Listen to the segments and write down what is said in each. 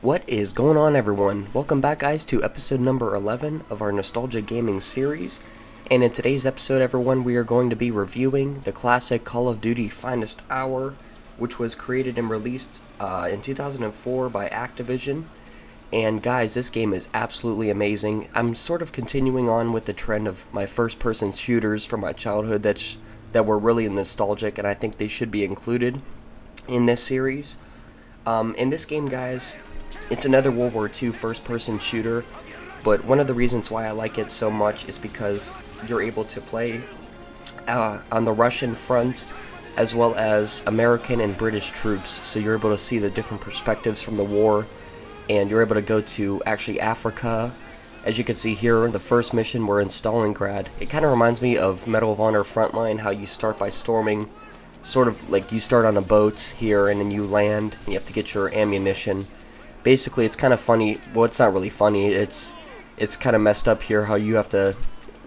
What is going on, everyone? Welcome back, guys, to episode number 11 of our Nostalgia Gaming series. And in today's episode, everyone, we are going to be reviewing the classic Call of Duty Finest Hour, which was created and released in 2004 by Activision. And guys, this game is absolutely amazing. I'm sort of continuing on with the trend of my first-person shooters from my childhood that were really nostalgic, and I think they should be included in this series. In this game, guys, it's another World War II first-person shooter, but one of the reasons why I like it so much is because you're able to play on the Russian front as well as American and British troops, so you're able to see the different perspectives from the war, and you're able to go to actually Africa. As you can see here, the first mission, we're in Stalingrad. It kind of reminds me of Medal of Honor Frontline, how you start by storming, sort of like you start on a boat here and then you land and you have to get your ammunition. Basically, it's kind of funny. Well, it's not really funny. It's kind of messed up here how you have to,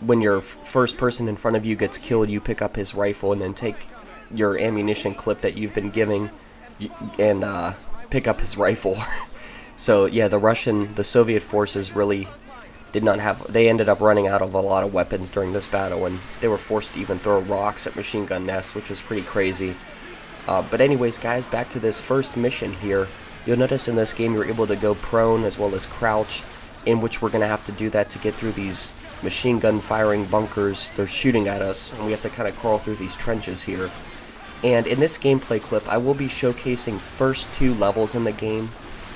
when your first person in front of you gets killed, you pick up his rifle and then take your ammunition clip that you've been giving and pick up his rifle. So yeah, the Soviet forces really did not have, they ended up running out of a lot of weapons during this battle, and they were forced to even throw rocks at machine gun nests, which was pretty crazy. But anyways, guys, back to this first mission here. You'll notice in this game you're able to go prone as well as crouch, in which we're going to have to do that to get through these machine gun firing bunkers. They're shooting at us, and we have to kind of crawl through these trenches here. And in this gameplay clip, I will be showcasing first two levels in the game.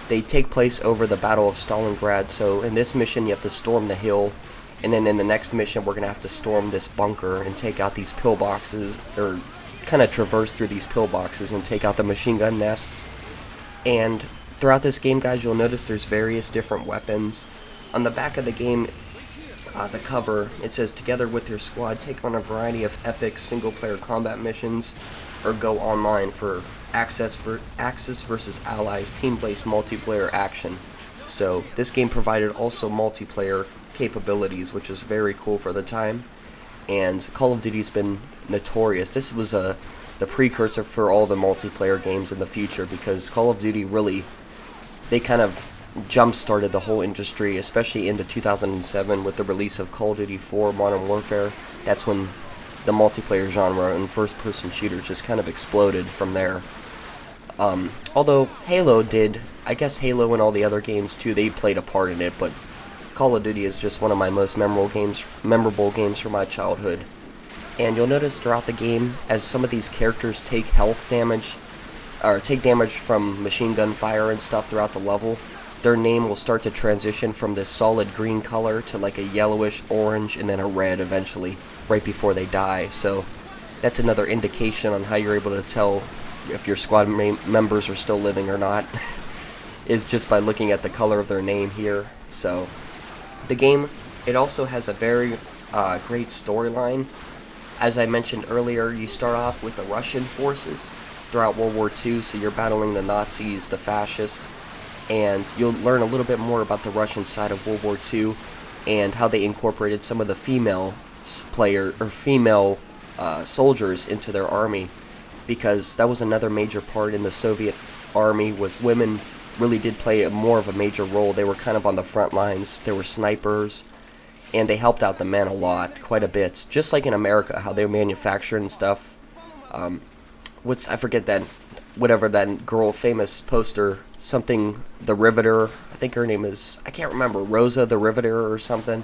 They take place over the Battle of Stalingrad, so in this mission you have to storm the hill, and then in the next mission we're going to have to storm this bunker and take out these pillboxes, or kind of traverse through these pillboxes and take out the machine gun nests. And throughout this game, guys, you'll notice there's various different weapons. On the back of the game, the cover, it says, together with your squad, take on a variety of epic single-player combat missions, or go online for Axis versus Allies team-based multiplayer action. So this game provided also multiplayer capabilities, which is very cool for the time. And Call of Duty's been notorious. This was the precursor for all the multiplayer games in the future, because Call of Duty really, they kind of jump-started the whole industry, especially into 2007 with the release of Call of Duty 4 Modern Warfare. That's when the multiplayer genre and first-person shooters just kind of exploded from there. Although Halo did, I guess Halo and all the other games too, they played a part in it, but Call of Duty is just one of my most memorable games from my childhood. And you'll notice throughout the game, as some of these characters take health damage, or take damage from machine gun fire and stuff throughout the level, their name will start to transition from this solid green color to like a yellowish orange and then a red eventually, right before they die. So that's another indication on how you're able to tell if your squad members are still living or not, is just by looking at the color of their name here. So the game, it also has a very great storyline. As I mentioned earlier, you start off with the Russian forces throughout World War II, so you're battling the Nazis, the fascists, and you'll learn a little bit more about the Russian side of World War II and how they incorporated some of the female soldiers into their army, because that was another major part in the Soviet army, was women really did play more of a major role. They were kind of on the front lines. They were snipers, and they helped out the men a lot, quite a bit. Just like in America, how they manufacture and stuff. I forget that, whatever that girl, famous poster, something, the Riveter, I think her name is, I can't remember, Rosa the Riveter or something.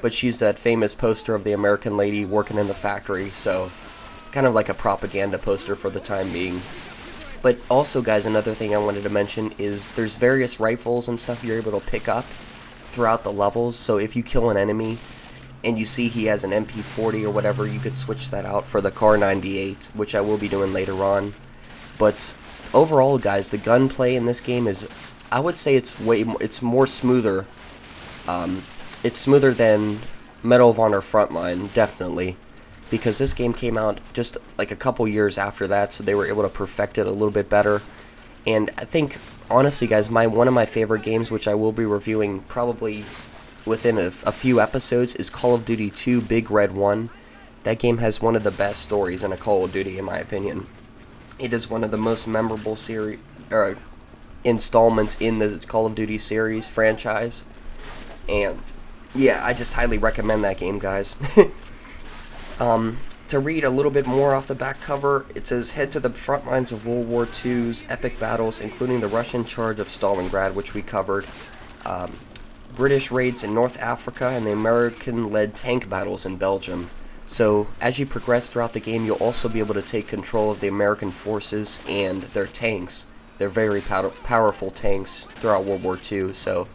But she's that famous poster of the American lady working in the factory, so kind of like a propaganda poster for the time being. But also, guys, another thing I wanted to mention is there's various rifles and stuff you're able to pick up throughout the levels. So if you kill an enemy and you see he has an MP40 or whatever, you could switch that out for the Kar 98, which I will be doing later on. But overall, guys, the gunplay in this game is, I would say it's more smoother. It's smoother than Medal of Honor Frontline, definitely, because this game came out just like a couple years after that, so they were able to perfect it a little bit better. And I think, honestly, guys, one of my favorite games, which I will be reviewing probably within a few episodes, is Call of Duty 2 Big Red 1. That game has one of the best stories in a Call of Duty, in my opinion. It is one of the most memorable installments in the Call of Duty series franchise. And yeah, I just highly recommend that game, guys. To read a little bit more off the back cover, it says, head to the front lines of World War II's epic battles, including the Russian charge of Stalingrad, which we covered, British raids in North Africa, and the American-led tank battles in Belgium. So, as you progress throughout the game, you'll also be able to take control of the American forces and their tanks. They're very powerful tanks throughout World War II, so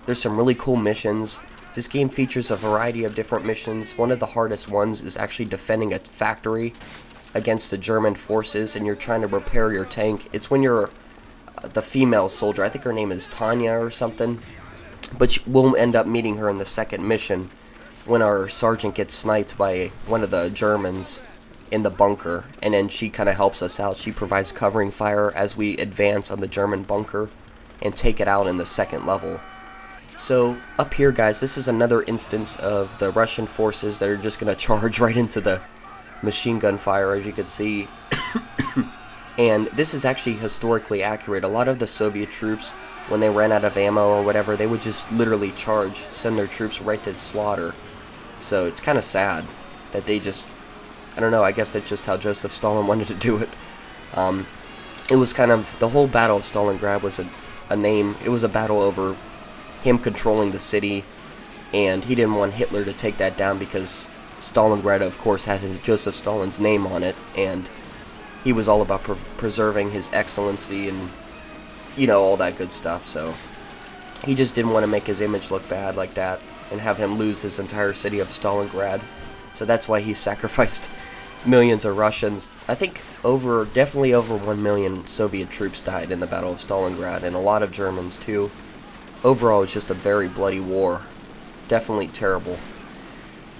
there's some really cool missions. This game features a variety of different missions. One of the hardest ones is actually defending a factory against the German forces, and you're trying to repair your tank. It's when you're the female soldier. I think her name is Tanya or something, but we'll end up meeting her in the second mission when our sergeant gets sniped by one of the Germans in the bunker, and then she kind of helps us out. She provides covering fire as we advance on the German bunker and take it out in the second level. So, up here, guys, this is another instance of the Russian forces that are just going to charge right into the machine gun fire, as you can see. And this is actually historically accurate. A lot of the Soviet troops, when they ran out of ammo or whatever, they would just literally charge, send their troops right to slaughter. So, it's kind of sad that they just, I don't know, I guess that's just how Joseph Stalin wanted to do it. It was kind of, the whole Battle of Stalingrad was a name, it was a battle over him controlling the city, and he didn't want Hitler to take that down because Stalingrad, of course, had Joseph Stalin's name on it, and he was all about preserving his excellency and, you know, all that good stuff. So he just didn't want to make his image look bad like that and have him lose his entire city of Stalingrad. So that's why he sacrificed millions of Russians. I think definitely over 1 million Soviet troops died in the Battle of Stalingrad, and a lot of Germans too. Overall, it's just a very bloody war. Definitely terrible.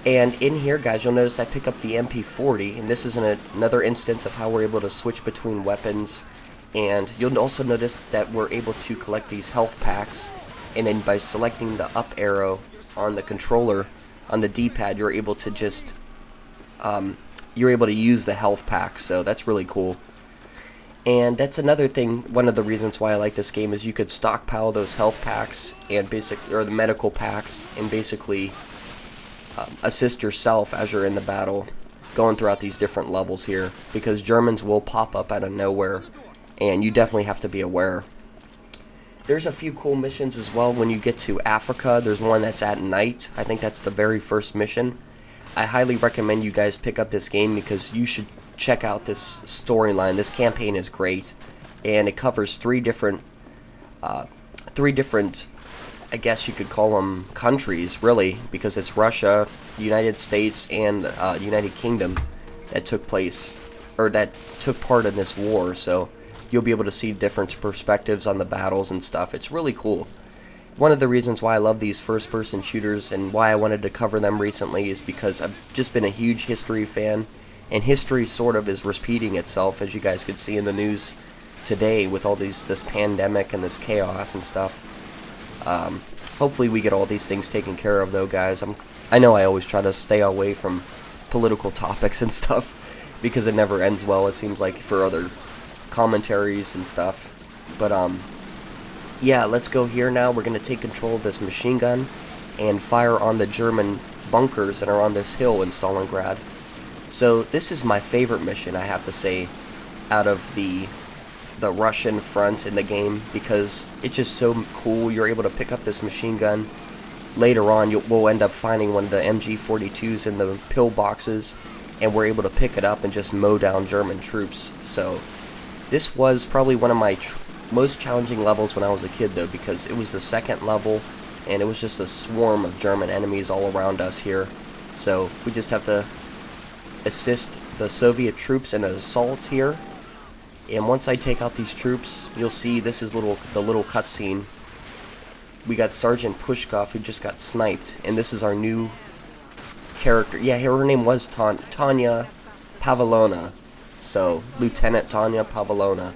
And in here, guys, you'll notice I pick up the MP40, and this is another instance of how we're able to switch between weapons. And you'll also notice that we're able to collect these health packs, and then by selecting the up arrow on the controller, on the D-pad, you're able to just, you're able to use the health pack, so that's really cool. And that's another thing, one of the reasons why I like this game is you could stockpile those health packs and or the medical packs, and basically assist yourself as you're in the battle, going throughout these different levels here, because Germans will pop up out of nowhere, and you definitely have to be aware. There's a few cool missions as well when you get to Africa. There's one that's at night. I think that's the very first mission. I highly recommend you guys pick up this game because you should check out this storyline. This campaign is great, and it covers three different, I guess you could call them countries, really, because it's Russia, United States, and United Kingdom that took place, or that took part in this war. So you'll be able to see different perspectives on the battles and stuff. It's really cool. One of the reasons why I love these first-person shooters and why I wanted to cover them recently is because I've just been a huge history fan, and history sort of is repeating itself, as you guys could see in the news today with all this pandemic and this chaos and stuff. Hopefully we get all these things taken care of, though, guys. I know I always try to stay away from political topics and stuff because it never ends well, it seems like, for other commentaries and stuff. But yeah, let's go here now. We're going to take control of this machine gun and fire on the German bunkers that are on this hill in Stalingrad. So this is my favorite mission, I have to say, out of the Russian front in the game, because it's just so cool. You're able to pick up this machine gun. Later on, we'll end up finding one of the MG42s in the pillboxes, and we're able to pick it up and just mow down German troops. So this was probably one of my most challenging levels when I was a kid, though, because it was the second level, and it was just a swarm of German enemies all around us here. So we just have to assist the Soviet troops in an assault here. And once I take out these troops, you'll see this is the little cutscene. We got Sergeant Pushkov, who just got sniped, and this is our new character. Yeah, her name was Tanya Pavlona. So, Lieutenant Tanya Pavlona.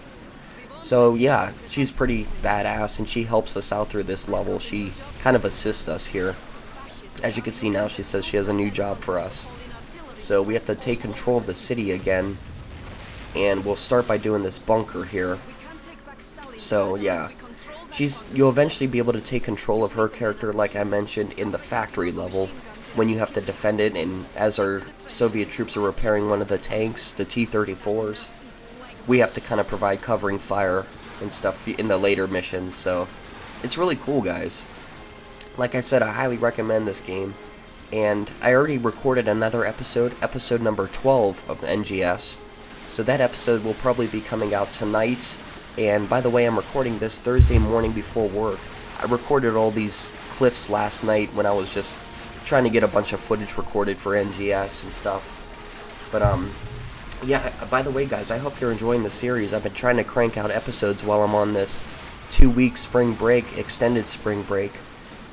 So, yeah, she's pretty badass, and she helps us out through this level. She kind of assists us here. As you can see now, she says she has a new job for us. So, we have to take control of the city again, and we'll start by doing this bunker here. So, yeah, you'll eventually be able to take control of her character, like I mentioned, in the factory level, when you have to defend it, and as our Soviet troops are repairing one of the tanks, the T-34s, we have to kind of provide covering fire and stuff in the later missions, so it's really cool, guys. Like I said, I highly recommend this game, and I already recorded another episode number 12 of NGS, so that episode will probably be coming out tonight. And by the way, I'm recording this Thursday morning before work. I recorded all these clips last night when I was just trying to get a bunch of footage recorded for NGS and stuff. But yeah, by the way, guys, I hope you're enjoying the series. I've been trying to crank out episodes while I'm on this 2-week spring break, extended spring break,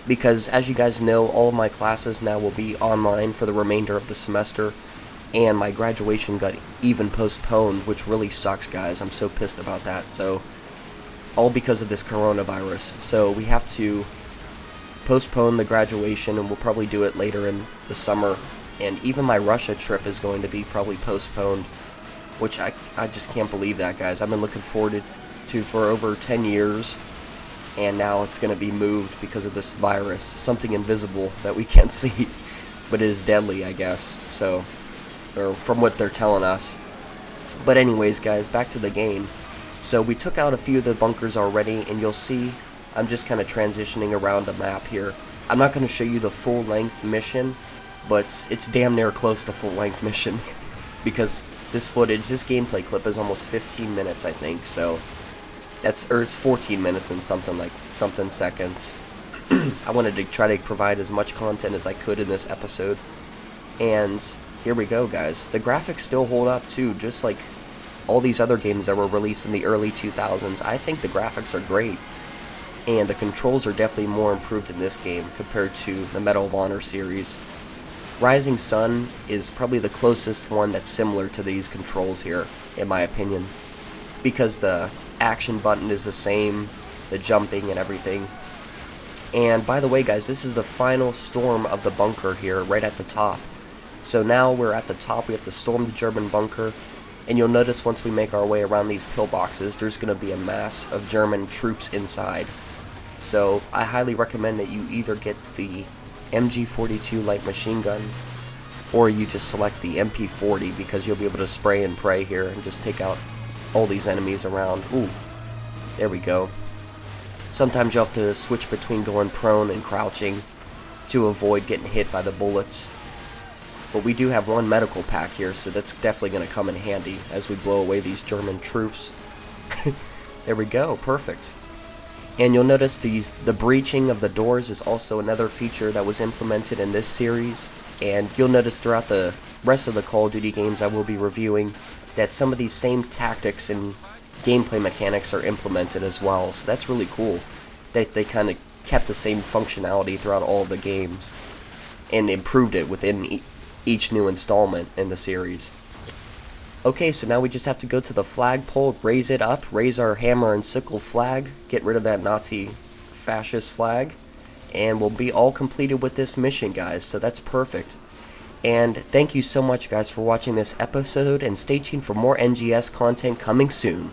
because as you guys know, all of my classes now will be online for the remainder of the semester, and my graduation got even postponed, which really sucks, guys. I'm so pissed about that. So, all because of this coronavirus. So we have to postpone the graduation, and we'll probably do it later in the summer. And even my Russia trip is going to be probably postponed, which I just can't believe that, guys. I've been looking forward to for over 10 years, and now it's going to be moved because of this virus, something invisible that we can't see, but it is deadly, I guess. So, or from what they're telling us. But anyways, guys, back to the game. So we took out a few of the bunkers already, and you'll see I'm just kind of transitioning around the map here. I'm not going to show you the full-length mission, but it's damn near close to full-length mission because this footage, this gameplay clip is almost 15 minutes, I think. So it's 14 minutes and something seconds. I wanted to try to provide as much content as I could in this episode, and here we go, guys. The graphics still hold up too, just like all these other games that were released in the early 2000s. I think the graphics are great, and the controls are definitely more improved in this game compared to the Medal of Honor series. Rising Sun is probably the closest one that's similar to these controls here, in my opinion, because the action button is the same, the jumping and everything. And by the way, guys, this is the final storm of the bunker here, right at the top. So now we're at the top, we have to storm the German bunker, and you'll notice once we make our way around these pillboxes, there's going to be a mass of German troops inside. So I highly recommend that you either get the MG42 light machine gun, or you just select the MP40, because you'll be able to spray and pray here and just take out all these enemies around. Ooh, there we go. Sometimes you'll have to switch between going prone and crouching to avoid getting hit by the bullets. But we do have one medical pack here, so that's definitely going to come in handy as we blow away these German troops. There we go, perfect. And you'll notice the breaching of the doors is also another feature that was implemented in this series. And you'll notice throughout the rest of the Call of Duty games I will be reviewing that some of these same tactics and gameplay mechanics are implemented as well. So that's really cool that they kind of kept the same functionality throughout all of the games and improved it within each new installment in the series. Okay, so now we just have to go to the flagpole, raise it up, raise our hammer and sickle flag, get rid of that Nazi fascist flag, and we'll be all completed with this mission, guys, so that's perfect. And thank you so much, guys, for watching this episode, and stay tuned for more NGS content coming soon.